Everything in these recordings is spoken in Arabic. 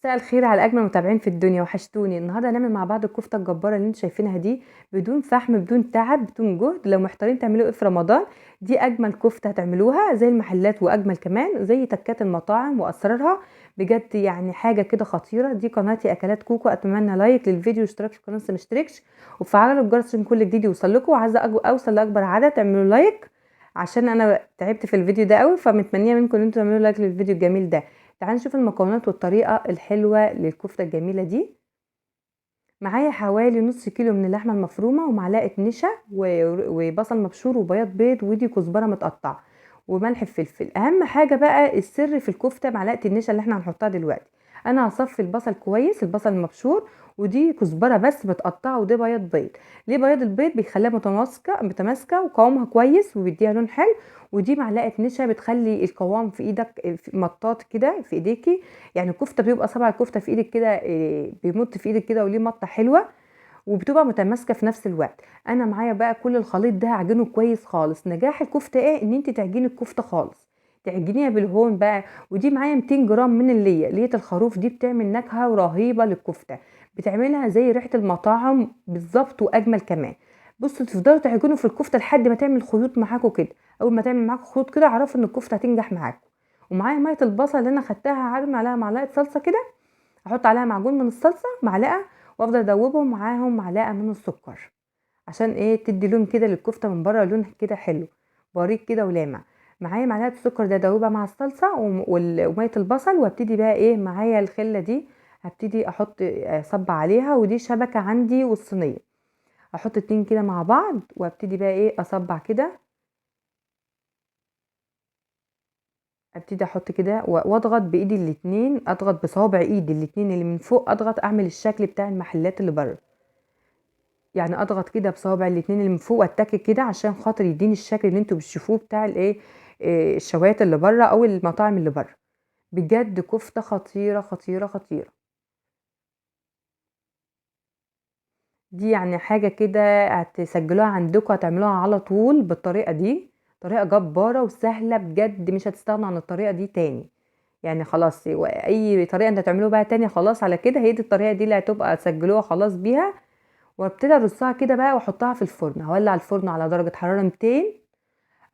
مساء الخير على اجمل متابعين في الدنيا، وحشتوني. النهارده هنعمل مع بعض الكفته الجباره اللي انتوا شايفينها دي، بدون فحم، بدون تعب، بدون جهد. لو محتارين تعملوا ايه في رمضان، دي اجمل كفته هتعملوها زي المحلات، واجمل كمان زي تكات المطاعم واسرارها. بجد يعني حاجه كده خطيره. دي قناتي اكلات كوكو، اتمنى لايك للفيديو واشتراك في القناه لسه مشتركش، وفعلوا الجرس عشان كل جديد يوصل لكم. وعايزه اوصل لاكبر عدد تعملوا لايك، عشان انا تعبت في الفيديو ده قوي، فمتمنيه منكم ان انتوا تعملوا لايك للفيديو الجميل ده. تعالوا نشوف المكونات والطريقة الحلوة للكفتة الجميلة دي. معايا حوالي نص كيلو من اللحمة المفرومة، ومعلقة نشا، وبصل مبشور، وبياض بيض، ودي كزبرة متقطعة، وملح فلفل. اهم حاجة بقى السر في الكفتة معلقة النشا اللي احنا هنحطها دلوقتي. انا هصفي البصل كويس، البصل المبشور، ودي كزبرة بس متقطعة، وده بياض بيض. ليه بياض البيض؟ بيخليها متماسكة وقوامها كويس وبيديها لون حلو. ودي معلقة نشا بتخلي القوام في ايدك مطاط كده في ايديكي، يعني الكفته بيبقى صبع الكفته في ايدك كده، بيمط في ايدك كده وليه مطه حلوه، وبتبقى متماسكه في نفس الوقت. انا معايا بقى كل الخليط ده هعجنه كويس خالص. نجاح الكفته ايه؟ ان انت تعجني الكفته خالص، تعجنيها بالهون بقى. ودي معايا 200 جرام من ليه الخروف. دي بتعمل نكهه رهيبه للكفته، بتعملها زي ريحه المطاعم بالظبط واجمل كمان. بصوا، تفضلوا تعجنوا في الكفته لحد ما تعمل خيوط معاكم كده. اول ما تعمل معاكم خيوط كده اعرفوا ان الكفته هتنجح معاكم. ومعايا ميه البصل اللي انا خدتها، هعمل عليها معلقه صلصه كده، احط عليها معجون من الصلصه معلقه، وافضل ادوبهم معاهم معلقه من السكر، عشان ايه؟ تدي لون كده للكفته من بره، لون كده حلو بريق كده ولامع. معايا معلقه السكر ده ادوبها مع الصلصه وميه البصل، وابتدي بقى ايه معايا الخله دي، هبتدي احط اصب عليها. ودي شبكه عندي والصينيه، احط اتنين كده مع بعض، وابتدي بقى ايه اصبع كده. ابتدي احط كده واضغط بايدي الاتنين، اضغط بصوابع ايدي الاتنين اللي من فوق، اضغط اعمل الشكل بتاع المحلات اللي بره. يعني اضغط كده بصوابع الاتنين اللي من فوق واتك كده، عشان خاطر يديني الشكل اللي انتوا بتشوفوه بتاع الايه، الشوايات اللي بره او المطاعم اللي بره. بجد كفته خطيره خطيره خطيره. دي يعني حاجه كده هتسجلوها عندكم، هتعملوها على طول بالطريقه دي. طريقه جباره وسهله بجد، مش هتستغنوا عن الطريقه دي تاني. يعني خلاص، اي طريقه انت تعملوها بقى تاني خلاص على كده، هي دي الطريقه دي اللي هتبقى تسجلوها خلاص بيها. وابتدي ارصها كده بقى واحطها في الفرن. هولع الفرن على درجه حراره 200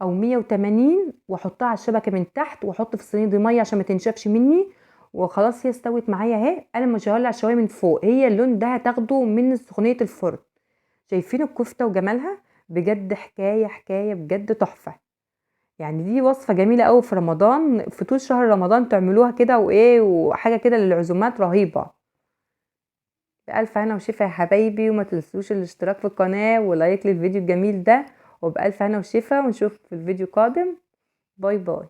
او 180، واحطها على الشبكه من تحت، واحط في الصينيه دي ميه عشان ما تنشفش مني. وخلاص هي استوت معايا اهي. انا مش هولع شويه من فوق، هي اللون ده هتاخده من سخونيه الفرن. شايفين الكفته وجمالها؟ بجد حكايه حكايه، بجد تحفه. يعني دي وصفة جميلة قوي في رمضان، في طول شهر رمضان تعملوها كده، وايه وحاجة كده للعزومات رهيبة. بألف هنا وشفا يا حبايبي، وما تنسوش الاشتراك في القناة ولايك للفيديو الجميل ده. وبألف هنا وشفا، ونشوف في الفيديو قادم. باي باي.